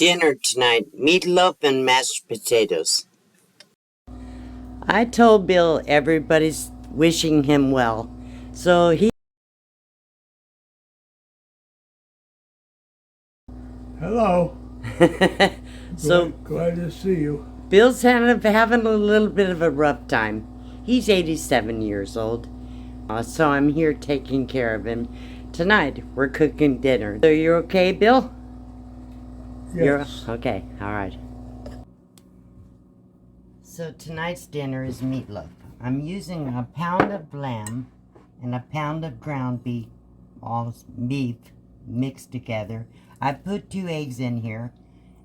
dinner tonight, meatloaf and mashed potatoes. I told Bill everybody's wishing him well. So Hello. Glad to see you. Bill's having a little bit of a rough time. He's 87 years old. So I'm here taking care of him. Tonight, we're cooking dinner. So you okay, Bill? Yes. Okay, all right. So tonight's dinner is meatloaf. I'm using a pound of lamb and a pound of ground beef, all beef mixed together. I put 2 eggs in here.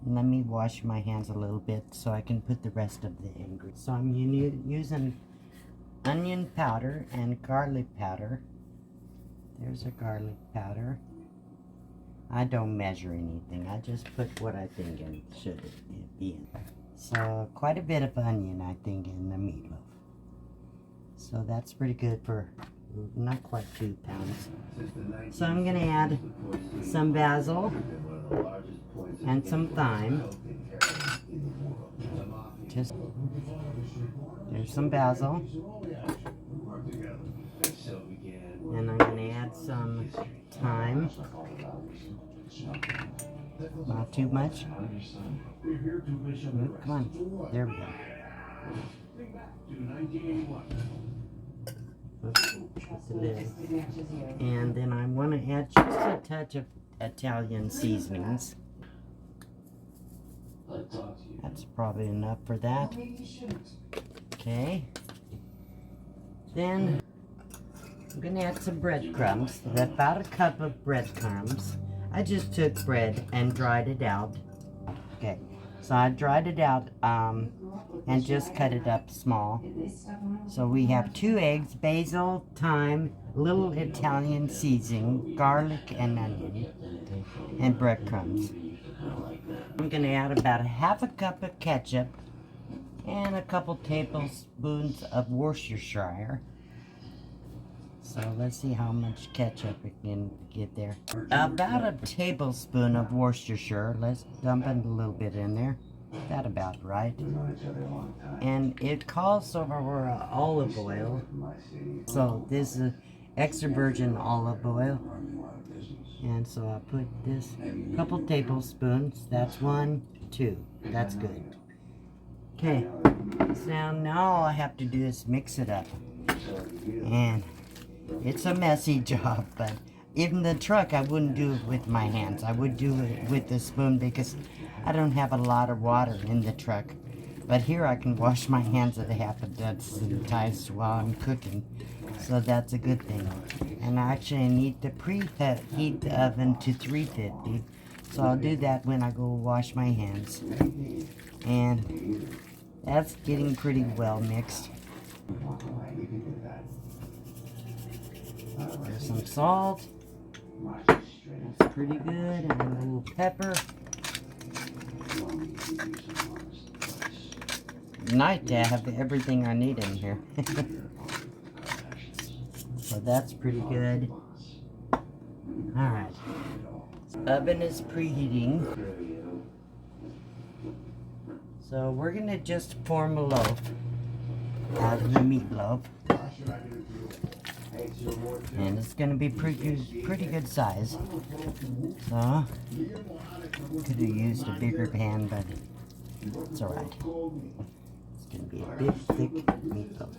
Let me wash my hands a little bit so I can put the rest of the ingredients. So I'm using onion powder and garlic powder. There's a garlic powder. I don't measure anything. I just put what I think it should be in. So quite a bit of onion, I think, in the meatloaf. So that's pretty good for not quite 2 pounds. So I'm going to add some basil and some thyme. There's some basil. And I'm going to add some thyme. Not too much. Come on. There we go. Oops, the lid. And then I want to add just a touch of Italian seasonings. That's probably enough for that. Okay. Then I'm going to add some breadcrumbs. About a cup of breadcrumbs. I just took bread and dried it out. Okay, so I dried it out and just cut it up small. So we have 2 eggs, basil, thyme, little Italian seasoning, garlic and onion, and breadcrumbs. I'm going to add about a half a cup of ketchup and a couple tablespoons of Worcestershire. So let's see how much ketchup we can get there. About a tablespoon of Worcestershire. Let's dump it a little bit in there. That about right. And it calls for olive oil. So this is extra virgin olive oil. And so I put this couple tablespoons. That's 1, 2. That's good. Okay. So now all I have to do is mix it up. And it's a messy job, but in the truck I wouldn't do it with my hands. I would do it with the spoon because I don't have a lot of water in the truck. But here I can wash my hands at half a dozen times while I'm cooking. So that's a good thing. And I actually need to preheat the oven to 350. So I'll do that when I go wash my hands. And that's getting pretty well mixed. There's some salt. That's pretty good. And a little pepper. Nice to have everything I need in here. So that's pretty good. Alright. Oven is preheating. So we're going to just form a loaf out of the meatloaf. And it's going to be pretty good size. So, could have used a bigger pan, but it's alright. It's going to be a big, thick meatloaf.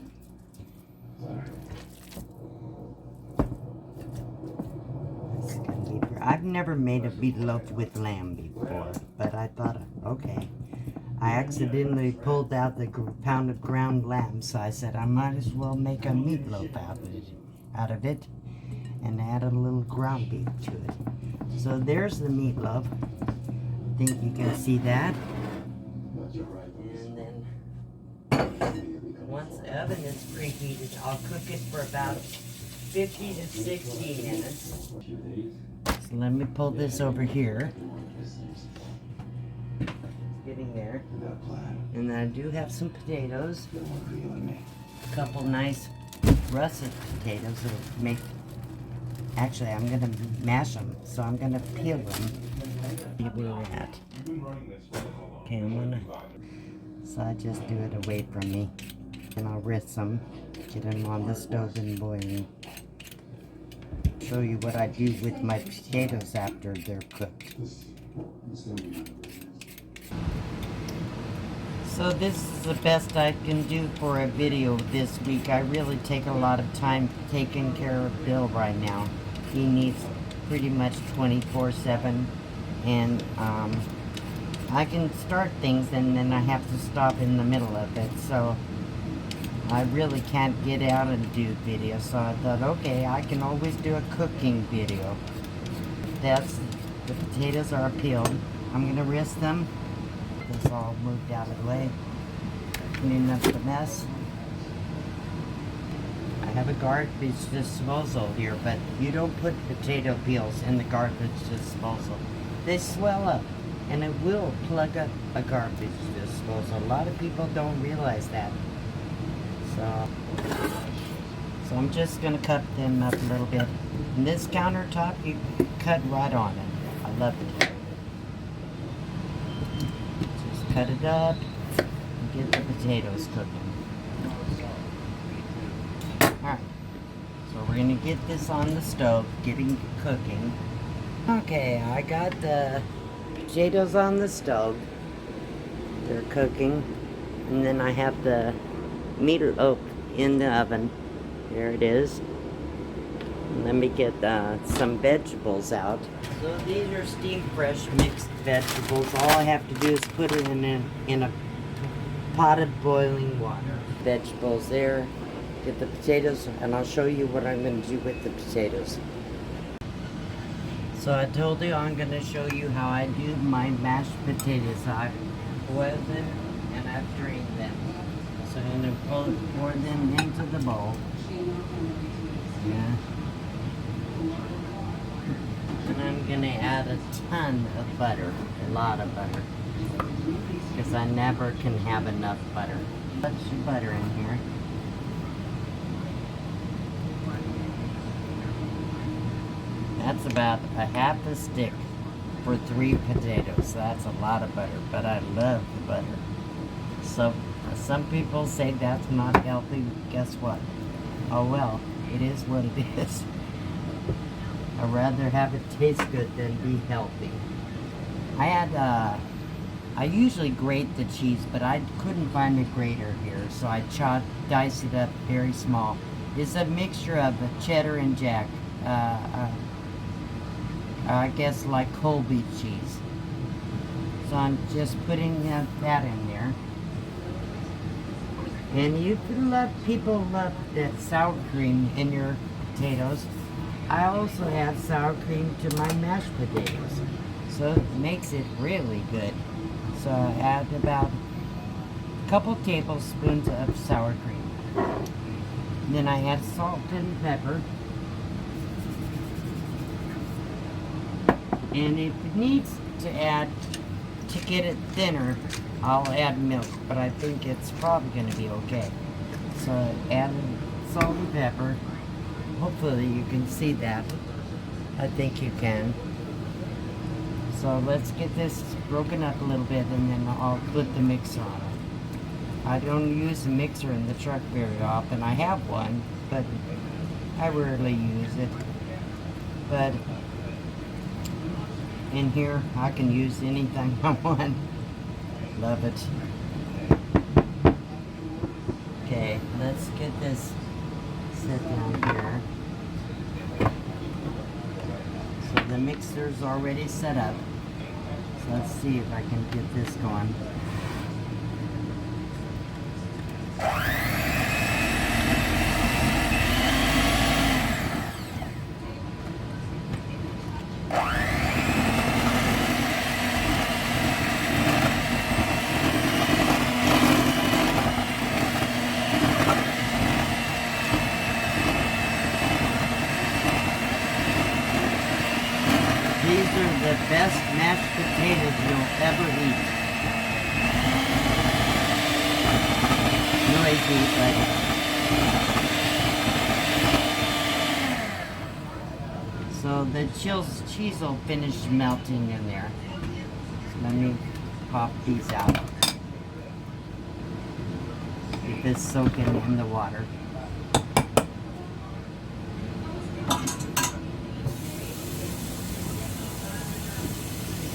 I've never made a meatloaf with lamb before, but I thought, okay. I accidentally pulled out the pound of ground lamb, so I said I might as well make a meatloaf out of it and add a little ground beef to it. So there's the meatloaf. I think you can see that. And then once the oven is preheated, I'll cook it for about 50 to 60 minutes. So let me pull this over here. Getting there. And then I do have some potatoes. A couple nice russet potatoes that'll make. Actually, I'm gonna mash them, so I'm gonna peel them. See where we're at. Okay, so I just do it away from me. And I'll rinse them, get them on the stove and boiling. Show you what I do with my potatoes after they're cooked. So this is the best I can do for a video this week. I really take a lot of time taking care of Bill right now. He needs pretty much 24/7, and I can start things and then I have to stop in the middle of it. So I really can't get out and do videos. So I thought, okay, I can always do a cooking video. The potatoes are peeled. I'm gonna rinse them. This all moved out of the way. Cleaning up the mess. I have a garbage disposal here, but you don't put potato peels in the garbage disposal. They swell up, and it will plug up a garbage disposal. A lot of people don't realize that. So I'm just gonna cut them up a little bit. And this countertop, you cut right on it. I love it. Just cut it up and get the potatoes cooking. Alright, so we're gonna get this on the stove, getting cooking. Okay, I got the potatoes on the stove. They're cooking. And then I have the meatloaf in the oven. There it is. Let me get some vegetables out. So these are steam fresh mixed vegetables. All I have to do is put it in a pot of boiling water. Vegetables there. Get the potatoes, and I'll show you what I'm going to do with the potatoes. So I told you I'm going to show you how I do my mashed potatoes. I boil them and I drain them. So I'm going to pour them into the bowl. Yeah. And I'm going to add a ton of butter. A lot of butter. Because I never can have enough butter. Put some butter in here. That's about a half a stick for 3 potatoes. That's a lot of butter, but I love the butter. So some people say that's not healthy. Guess what? Oh well, it is what it is. I'd rather have it taste good than be healthy. I usually grate the cheese, but I couldn't find a grater here, so I diced it up very small. It's a mixture of cheddar and jack. I guess like Colby cheese. So I'm just putting that in there. And people love that sour cream in your potatoes. I also add sour cream to my mashed potatoes. So it makes it really good. So I add about a couple tablespoons of sour cream. Then I add salt and pepper. And if it needs to get it thinner, I'll add milk, but I think it's probably going to be okay. So add salt and pepper. Hopefully you can see that. I think you can. So let's get this broken up a little bit, and then I'll put the mixer on it. I don't use a mixer in the truck very often. I have one, but I rarely use it. But in here, I can use anything I want. Love it. Okay, let's get this set down here. So the mixer's already set up. So let's see if I can get this going. These are the best mashed potatoes you'll ever eat. Noisy, but so the cheese will finish melting in there. So Let me pop these out. Get this soaking in the water.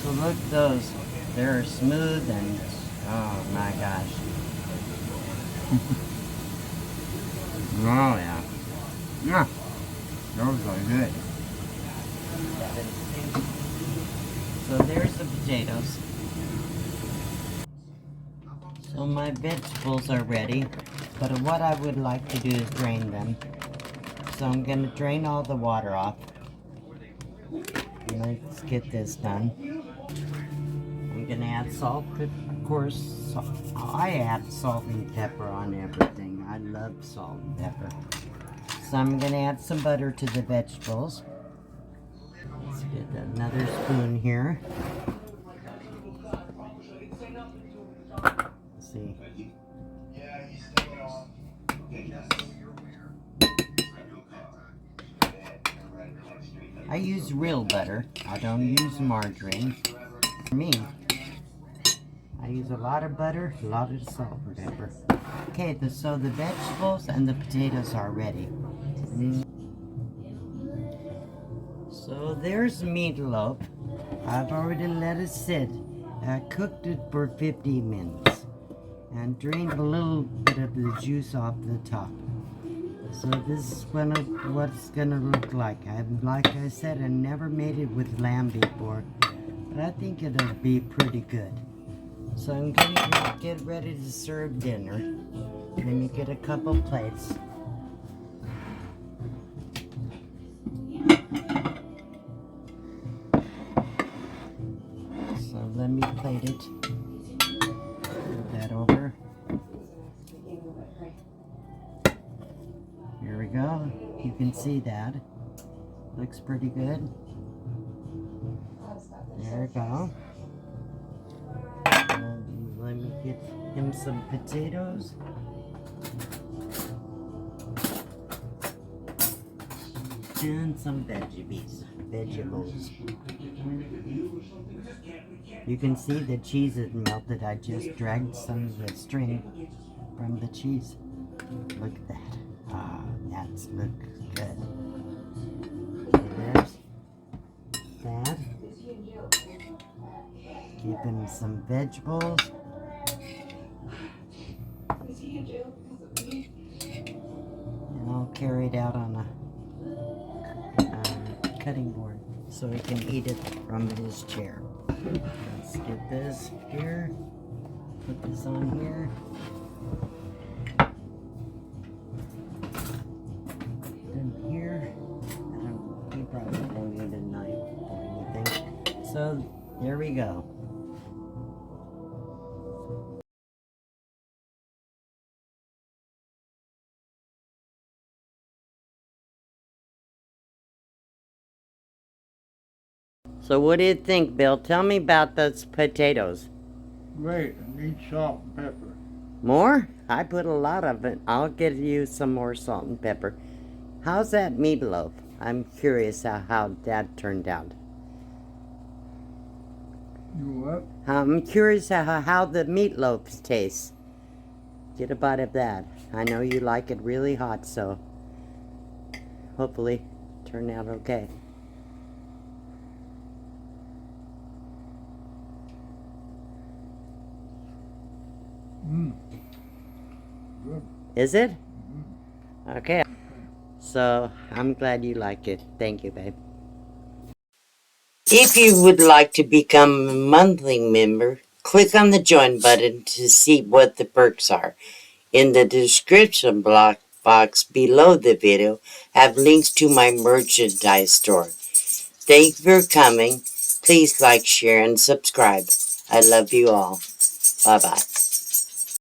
So look at those. They're smooth and oh my gosh. Oh yeah. Yeah. Those are good. So there's the potatoes. So my vegetables are ready, but what I would like to do is drain them. So I'm going to drain all the water off. Let's get this done. I'm going to add salt, of course. I add salt and pepper on everything. I love salt and pepper. So I'm going to add some butter to the vegetables. Let's get another spoon here. Let's see. I use real butter. I don't use margarine. For me, I use a lot of butter, a lot of salt and pepper. Okay, so the vegetables and the potatoes are ready. So there's meatloaf. I've already let it sit. I cooked it for 50 minutes and drained a little bit of the juice off the top. So this is what it's gonna look like. Like I said, I never made it with lamb before, but I think it'll be pretty good. So I'm gonna get ready to serve dinner. Let me get a couple plates. So let me plate it. Move that over. Here we go. You can see that. Looks pretty good. There we go. And let me get him some potatoes. And some veggies. You can see the cheese is melted. I just dragged some of the string from the cheese. Look at that. Ah, that's looks good. There's that. Give him some vegetables. And I'll carry it out on a cutting board so he can eat it from his chair. Let's get this here. Put this on here. Then here. He probably won't need a knife or anything. So there we go. So what do you think, Bill? Tell me about those potatoes. Great. I need salt and pepper. More? I put a lot of it. I'll get you some more salt and pepper. How's that meatloaf? I'm curious how that turned out. You what? I'm curious how the meatloaf tastes. Get a bite of that. I know you like it really hot, so hopefully turn out okay. Good. Is it? Okay. So I'm glad you like it. Thank you, babe. If you would like to become a monthly member, click on the join button to see what the perks are. In the description box below the video, I have links to my merchandise store. Thank you for coming. Please like, share, and subscribe. I love you all. Bye-bye.